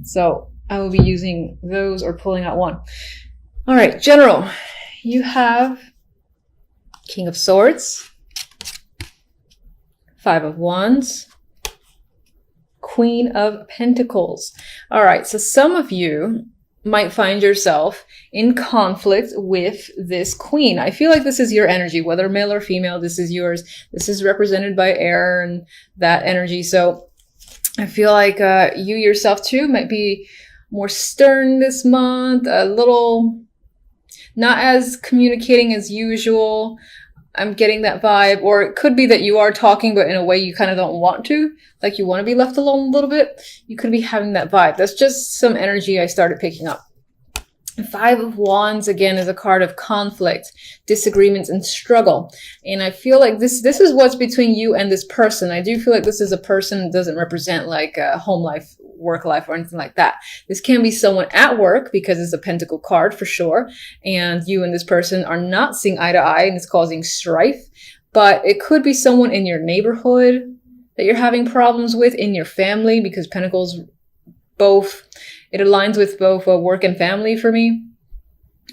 So I will be using those or pulling out one. All right, general, you have King of Swords, Five of Wands, Queen of Pentacles. All right, so some of you might find yourself in conflict with this queen. I feel like this is your energy, whether male or female, this is yours. This is represented by air and that energy. So I feel like you yourself too might be more stern this month, a little not as communicating as usual. I'm getting that vibe. Or it could be that you are talking, but in a way you kind of don't want to. Like you want to be left alone a little bit. You could be having that vibe. That's just some energy I started picking up. Five of Wands, again, is a card of conflict, disagreements, and struggle. And I feel like this is what's between you and this person. I do feel like this is a person that doesn't represent like a home life, work life, or anything like that. This can be someone at work because it's a pentacle card for sure. And you and this person are not seeing eye to eye and it's causing strife. But it could be someone in your neighborhood that you're having problems with, in your family, because pentacles both... It aligns with both work and family for me.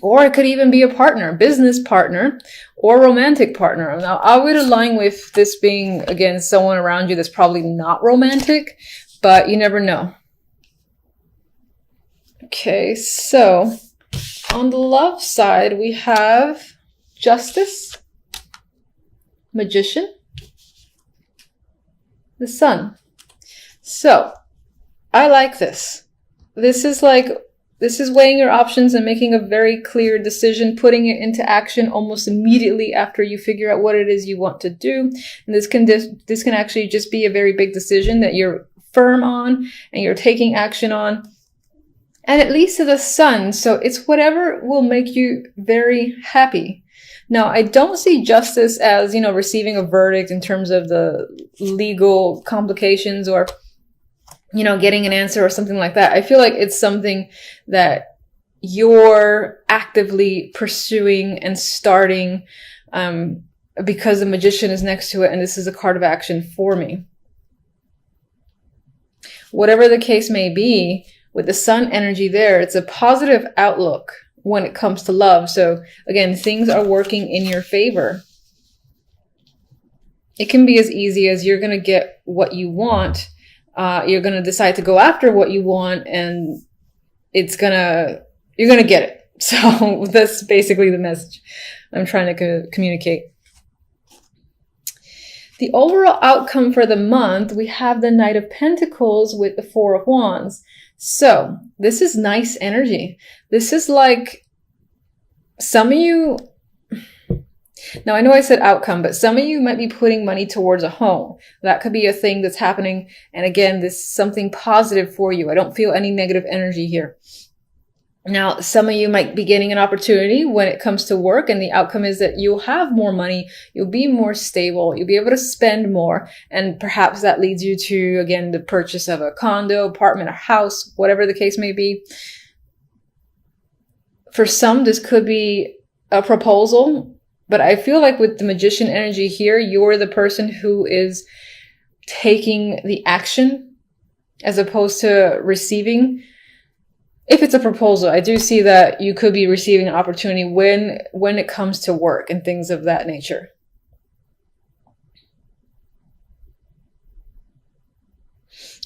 Or it could even be a partner, business partner, or romantic partner. Now, I would align with this being, again, someone around you that's probably not romantic, but you never know. Okay, so on the love side, we have Justice, Magician, the Sun. So, I like this. This is weighing your options and making a very clear decision, putting it into action almost immediately after you figure out what it is you want to do. And this can actually just be a very big decision that you're firm on and you're taking action on. And it leads to the Sun, so it's whatever will make you very happy. Now, I don't see justice as, receiving a verdict in terms of the legal complications or getting an answer or something like that. I feel like it's something that you're actively pursuing and starting because the Magician is next to it, and this is a card of action for me. Whatever the case may be, with the Sun energy there, it's a positive outlook when it comes to love. So again, things are working in your favor. It can be as easy as you're going to get what you want. You're going to decide to go after what you want, and you're going to get it. So that's basically the message I'm trying to communicate. The overall outcome for the month, we have the Knight of Pentacles with the Four of Wands. So this is nice energy. This is like some of you... Now, I know I said outcome, but some of you might be putting money towards a home. That could be a thing that's happening. And again, this is something positive for you. I don't feel any negative energy here. Now, some of you might be getting an opportunity when it comes to work, and the outcome is that you'll have more money, you'll be more stable, you'll be able to spend more, and perhaps that leads you to, again, the purchase of a condo, apartment, or house, whatever the case may be. For some, this could be a proposal. But I feel like with the Magician energy here, you're the person who is taking the action as opposed to receiving. If it's a proposal, I do see that you could be receiving an opportunity when it comes to work and things of that nature.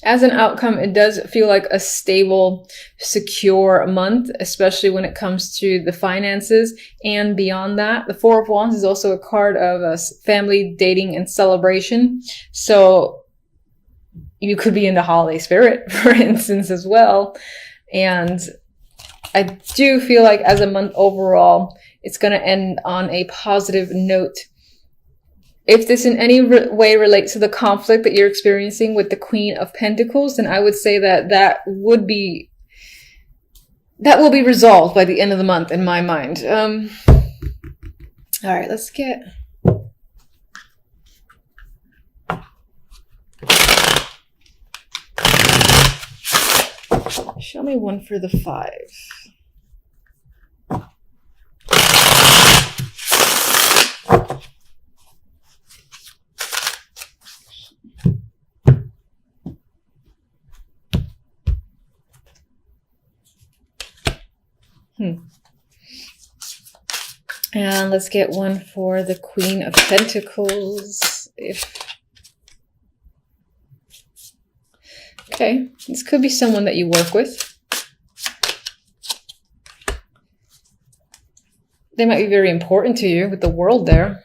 As an outcome, it does feel like a stable, secure month, especially when it comes to the finances and beyond that. The Four of Wands is also a card of family, dating, and celebration. So you could be in the holiday spirit, for instance, as well. And I do feel like as a month overall, it's going to end on a positive note. If this in any way relates to the conflict that you're experiencing with the Queen of Pentacles, then I would say that will be resolved by the end of the month in my mind. All right, let's get... Show me one for the 5. And let's get one for the Queen of Pentacles. Okay, this could be someone that you work with. They might be very important to you with the World there.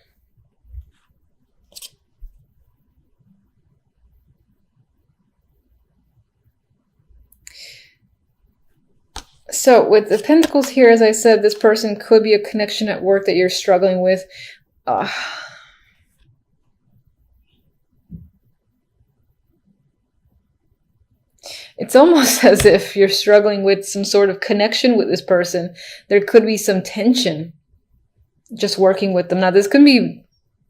So with the Pentacles here, as I said, this person could be a connection at work that you're struggling with. It's almost as if you're struggling with some sort of connection with this person. There could be some tension just working with them. Now, this could be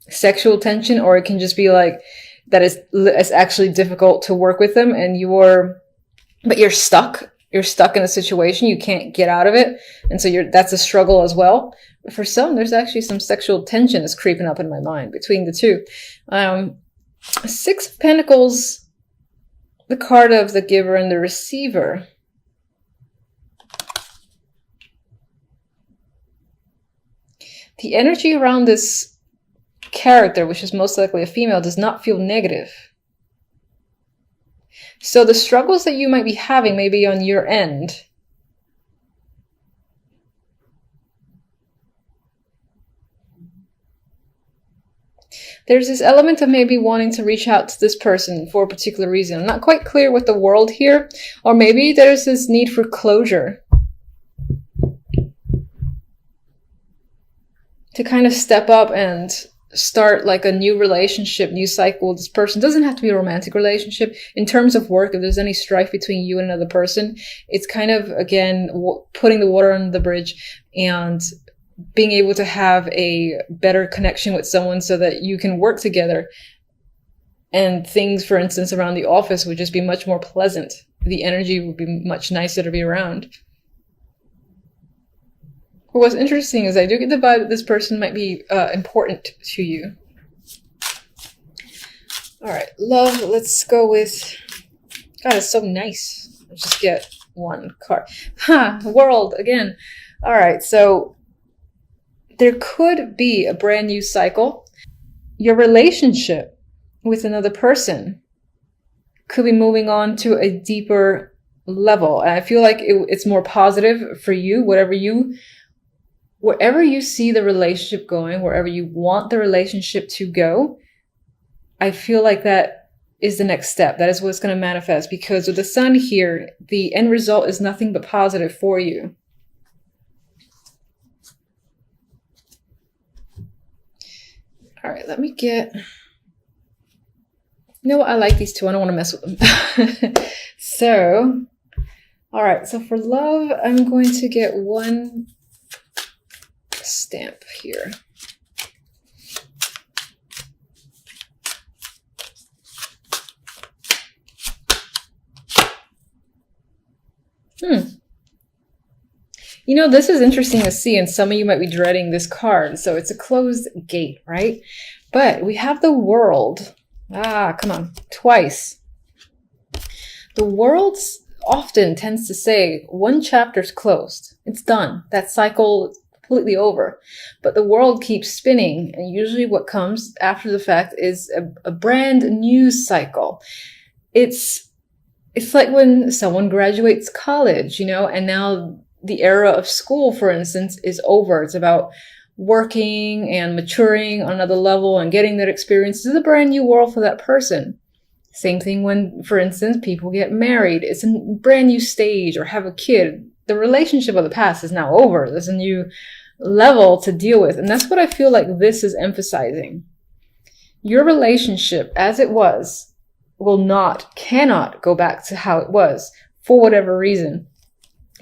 sexual tension, or it can just be like that it's actually difficult to work with them, and but you're stuck. You're stuck in a situation. You can't get out of it. And so that's a struggle as well. But for some, there's actually some sexual tension that's creeping up in my mind between the two. Six of Pentacles, the card of the giver and the receiver. The energy around this character, which is most likely a female, does not feel negative. So the struggles that you might be having may be on your end. There's this element of maybe wanting to reach out to this person for a particular reason. I'm not quite clear with the World here. Or maybe there's this need for closure. To kind of step up and start like a new relationship, new cycle with this person. It doesn't have to be a romantic relationship. In terms of work, if there's any strife between you and another person, it's kind of, again, putting the water under the bridge and being able to have a better connection with someone so that you can work together. And things, for instance, around the office would just be much more pleasant. The energy would be much nicer to be around. What's interesting is I do get the vibe that this person might be important to you. All right, love, let's go with... God, it's so nice. Let's just get one card. World, again. All right, so there could be a brand new cycle. Your relationship with another person could be moving on to a deeper level. And I feel like it's more positive for you, wherever you see the relationship going, wherever you want the relationship to go, I feel like that is the next step. That is what's going to manifest, because with the Sun here, the end result is nothing but positive for you. All right, let me get... You know what? I like these two. I don't want to mess with them. So, all right. So for love, I'm going to get one stamp here. You know, this is interesting to see, and some of you might be dreading this card. So it's a closed gate, right? But we have the World. Come on, twice. The World often tends to say one chapter's closed. It's done. That cycle is completely over. But the World keeps spinning, and usually what comes after the fact is a brand new cycle. It's like when someone graduates college, you know, and now the era of school, for instance, is over. It's about working and maturing on another level and getting that experience. This is a brand new world for that person. Same thing when, for instance, people get married. It's a brand new stage, or have a kid. The relationship of the past is now over. There's a new level to deal with. And that's what I feel like this is emphasizing. Your relationship as it was cannot go back to how it was for whatever reason.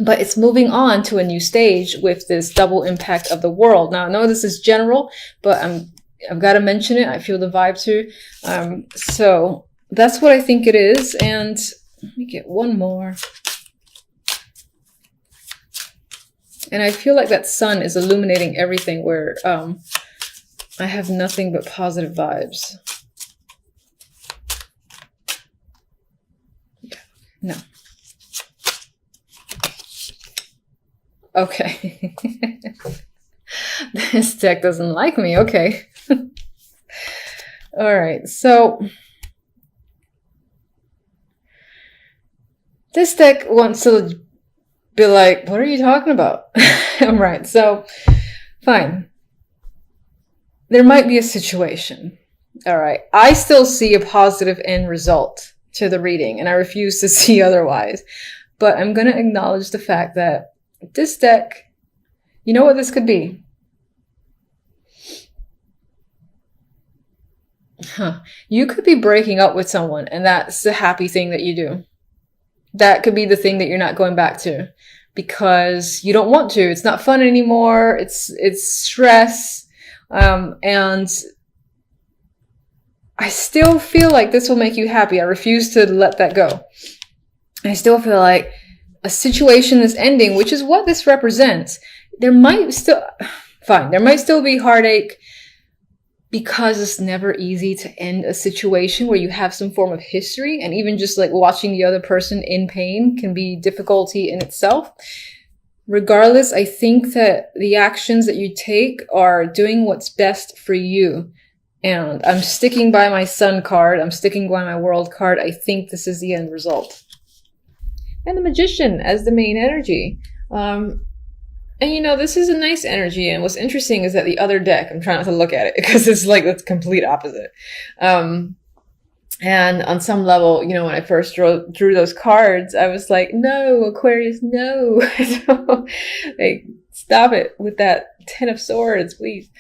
But it's moving on to a new stage with this double impact of the World. Now, I know this is general, but I've got to mention it. I feel the vibe too. So that's what I think it is. And let me get one more. And I feel like that Sun is illuminating everything, where I have nothing but positive vibes. No. Okay. This deck doesn't like me. Okay. All right. So this deck wants to be like, what are you talking about? Right. So fine. There might be a situation. All right. I still see a positive end result to the reading, and I refuse to see otherwise. But I'm going to acknowledge the fact that this deck, you know what this could be? You could be breaking up with someone, and that's the happy thing that you do. That could be the thing that you're not going back to because you don't want to. It's not fun anymore. It's stress. And I still feel like this will make you happy. I refuse to let that go. I still feel like a situation is ending, which is what this represents. There might still be heartache because it's never easy to end a situation where you have some form of history, and even just like watching the other person in pain can be difficulty in itself. Regardless, I think that the actions that you take are doing what's best for you. And I'm sticking by my Sun card. I'm sticking by my World card. I think this is the end result. And the Magician as the main energy. And you know, this is a nice energy. And what's interesting is that the other deck, I'm trying not to look at it because it's like the complete opposite. And on some level, you know, when I first drew those cards, I was like, no, Aquarius, no. So, like, stop it with that 10 of Swords, please.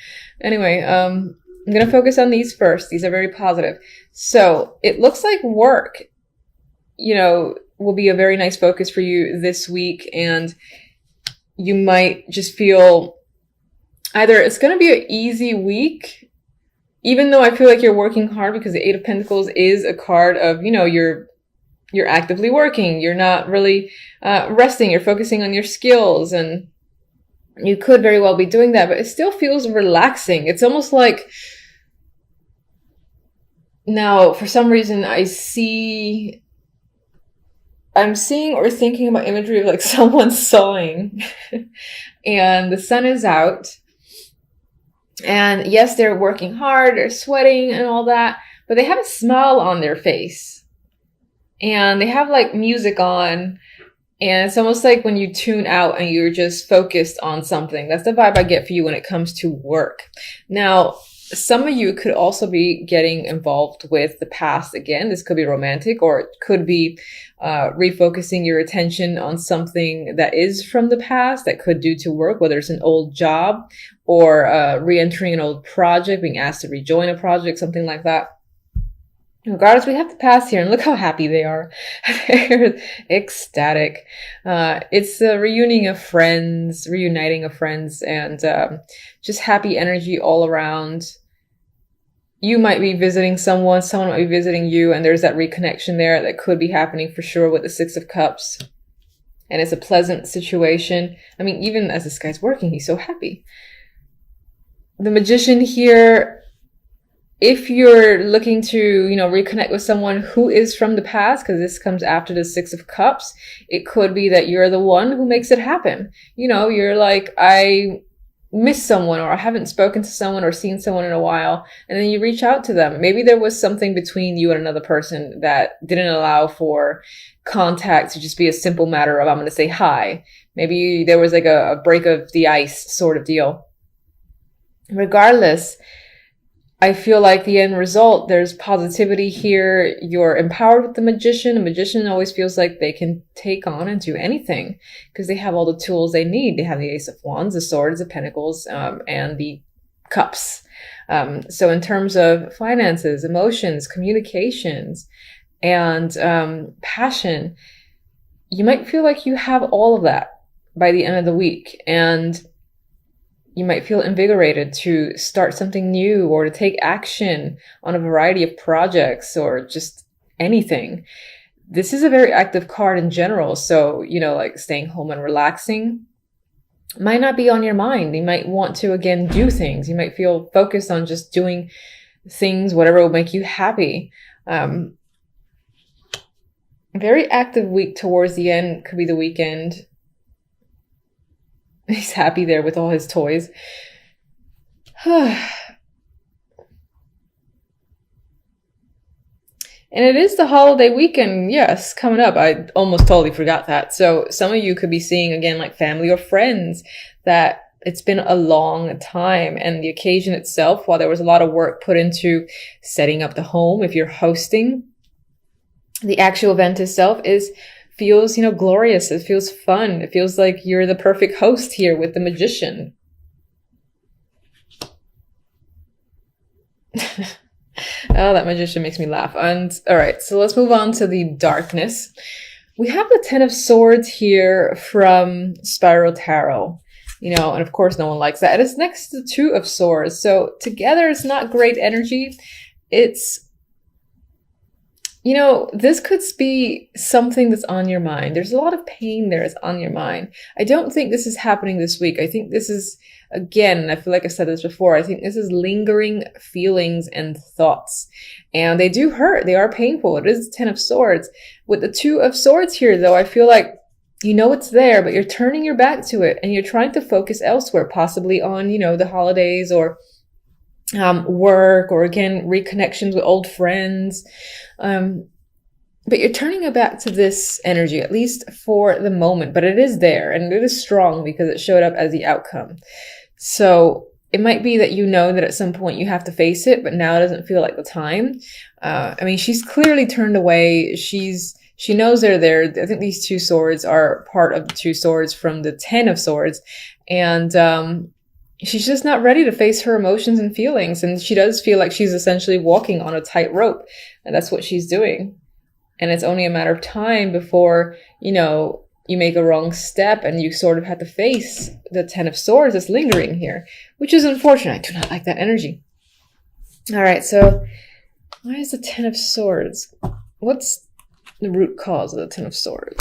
Anyway, I'm going to focus on these first. These are very positive. So it looks like work, you know, will be a very nice focus for you this week. And you might just feel either it's going to be an easy week, even though I feel like you're working hard, because the Eight of Pentacles is a card of, you know, you're actively working. You're not really resting. You're focusing on your skills, and you could very well be doing that, but it still feels relaxing. It's almost like, now, for some reason, I'm seeing or thinking about imagery of like someone sewing and the sun is out. And yes, they're working hard, they're sweating and all that, but they have a smile on their face. And they have like music on. And it's almost like when you tune out and you're just focused on something. That's the vibe I get for you when it comes to work. Now, some of you could also be getting involved with the past again. This could be romantic, or it could be refocusing your attention on something that is from the past that could do to work, whether it's an old job or re-entering an old project, being asked to rejoin a project, something like that. Regardless, we have the past here, and look how happy they are. They're ecstatic. It's a reuniting of friends, and just happy energy all around. You might be visiting someone might be visiting you, and there's that reconnection there that could be happening for sure with the Six of Cups. And it's a pleasant situation. I mean, even as this guy's working, he's so happy. The Magician here, if you're looking to, you know, reconnect with someone who is from the past, because this comes after the Six of Cups, it could be that you're the one who makes it happen. You know, you're like, I miss someone, or I haven't spoken to someone or seen someone in a while, and then you reach out to them. Maybe there was something between you and another person that didn't allow for contact to just be a simple matter of, I'm going to say hi. Maybe there was like a break of the ice sort of deal. Regardless, I feel like the end result, there's positivity here. You're empowered with the Magician. A magician always feels like they can take on and do anything because they have all the tools they need. They have the Ace of Wands, the Swords, the Pentacles, and the Cups. So in terms of finances, emotions, communications, and passion, you might feel like you have all of that by the end of the week. And you might feel invigorated to start something new or to take action on a variety of projects or just anything. This is a very active card in general. So, you know, like staying home and relaxing might not be on your mind. You might want to, again, do things. You might feel focused on just doing things, whatever will make you happy. Very active week towards the end. Could be the weekend. He's happy there with all his toys. And it is the holiday weekend, yes, coming up. I almost totally forgot that. So some of you could be seeing, again, like family or friends that it's been a long time. And the occasion itself, while there was a lot of work put into setting up the home, if you're hosting, the actual event itself feels, glorious. It feels fun. It feels like you're the perfect host here with the magician. Oh, that magician makes me laugh. And all right, so let's move on to the darkness. We have the Ten of Swords here from Spiral Tarot, and of course no one likes that. And it's next to the Two of Swords. So together it's not great energy. It's, this could be something that's on your mind. There's a lot of pain there is on your mind. I don't think this is happening this week. I think this is, again, I feel like I said this before, I think this is lingering feelings and thoughts. And they do hurt. They are painful. It is the Ten of Swords. With the Two of Swords here, though, I feel like it's there, but you're turning your back to it and you're trying to focus elsewhere, possibly on, the holidays or work, or again, reconnections with old friends. But you're turning it back to this energy, at least for the moment, but it is there and it is strong because it showed up as the outcome. So it might be that that at some point you have to face it, but now it doesn't feel like the time. She's clearly turned away. She knows they're there. I think these two swords are part of the two swords from the Ten of Swords. And, she's just not ready to face her emotions and feelings. And she does feel like she's essentially walking on a tightrope. And that's what she's doing. And it's only a matter of time before, you make a wrong step and you sort of have to face the Ten of Swords that's lingering here, which is unfortunate. I do not like that energy. All right. So why is the Ten of Swords? What's the root cause of the Ten of Swords?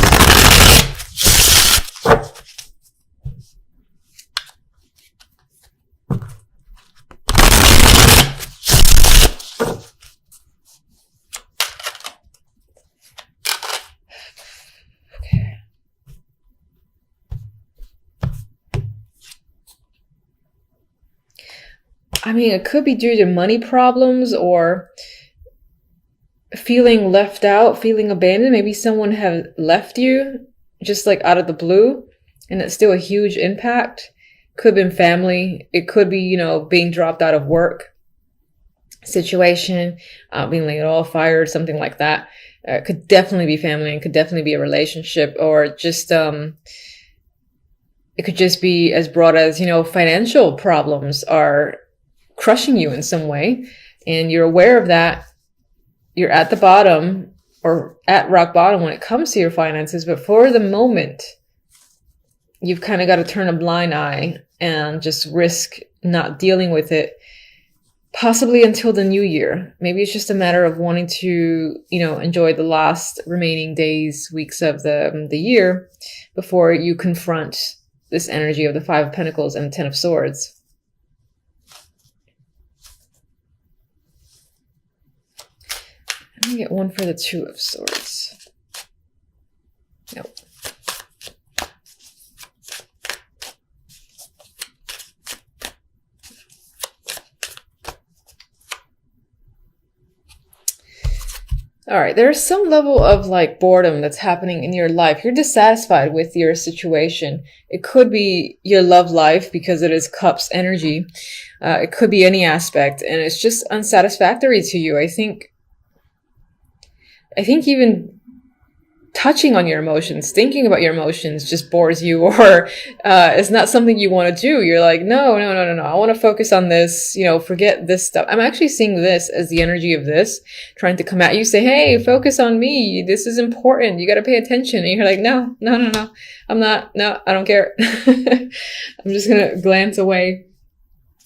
It could be due to money problems or feeling left out, feeling abandoned. Maybe someone have left you just like out of the blue and it's still a huge impact. Could have been family. It could be, being dropped out of work situation, being laid off, fired, something like that. It could definitely be family and could definitely be a relationship, or just, it could just be as broad as, financial problems are crushing you in some way, and you're aware of that. You're at the bottom or at rock bottom when it comes to your finances, but for the moment, you've kind of got to turn a blind eye and just risk not dealing with it, possibly until the new year. Maybe it's just a matter of wanting to, enjoy the last remaining days, weeks of the year before you confront this energy of the Five of Pentacles and the Ten of Swords. Let me get one for the Two of Swords. Nope. All right, there's some level of like boredom that's happening in your life. You're dissatisfied with your situation. It could be your love life because it is Cups energy. It could be any aspect, and it's just unsatisfactory to you. I think even touching on your emotions, thinking about your emotions just bores you, or it's not something you want to do. You're like, no. I want to focus on this, forget this stuff. I'm actually seeing this as the energy of this trying to come at you, say, hey, focus on me. This is important. You got to pay attention. And you're like, no. I'm not. No, I don't care. I'm just going to glance away.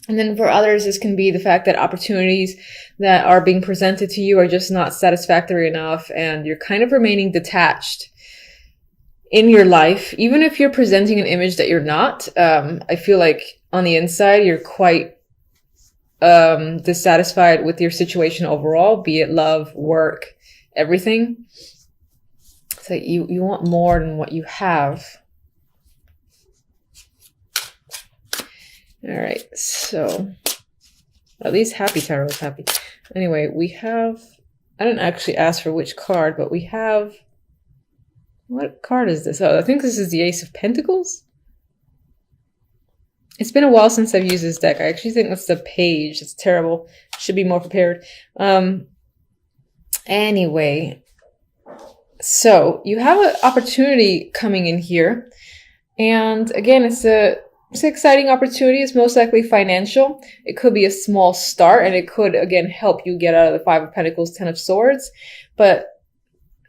And then for others, this can be the fact that opportunities that are being presented to you are just not satisfactory enough, and you're kind of remaining detached in your life. Even if you're presenting an image that you're not, I feel like on the inside, you're quite dissatisfied with your situation overall, be it love, work, everything. So you want more than what you have. All right, so at least Happy Tarot is happy. Anyway, we have, I didn't actually ask for which card, but we have, what card is this? Oh, I think this is the Ace of Pentacles. It's been a while since I've used this deck. I actually think that's the page. It's terrible. Should be more prepared. Anyway, so you have an opportunity coming in here. And again, it's an exciting opportunity. It's most likely financial. It could be a small start, and it could, again, help you get out of the Five of Pentacles, Ten of Swords. But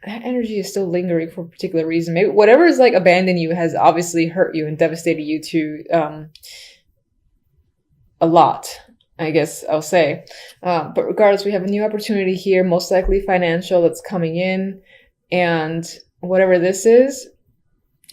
that energy is still lingering for a particular reason. Maybe whatever is like abandoned you has obviously hurt you and devastated you to a lot, I guess I'll say. But regardless, we have a new opportunity here, most likely financial, that's coming in. And whatever this is,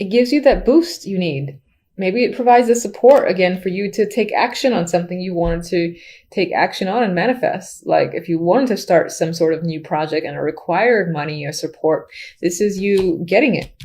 it gives you that boost you need. Maybe it provides the support again for you to take action on something you wanted to take action on and manifest. Like if you wanted to start some sort of new project and it required money or support, this is you getting it.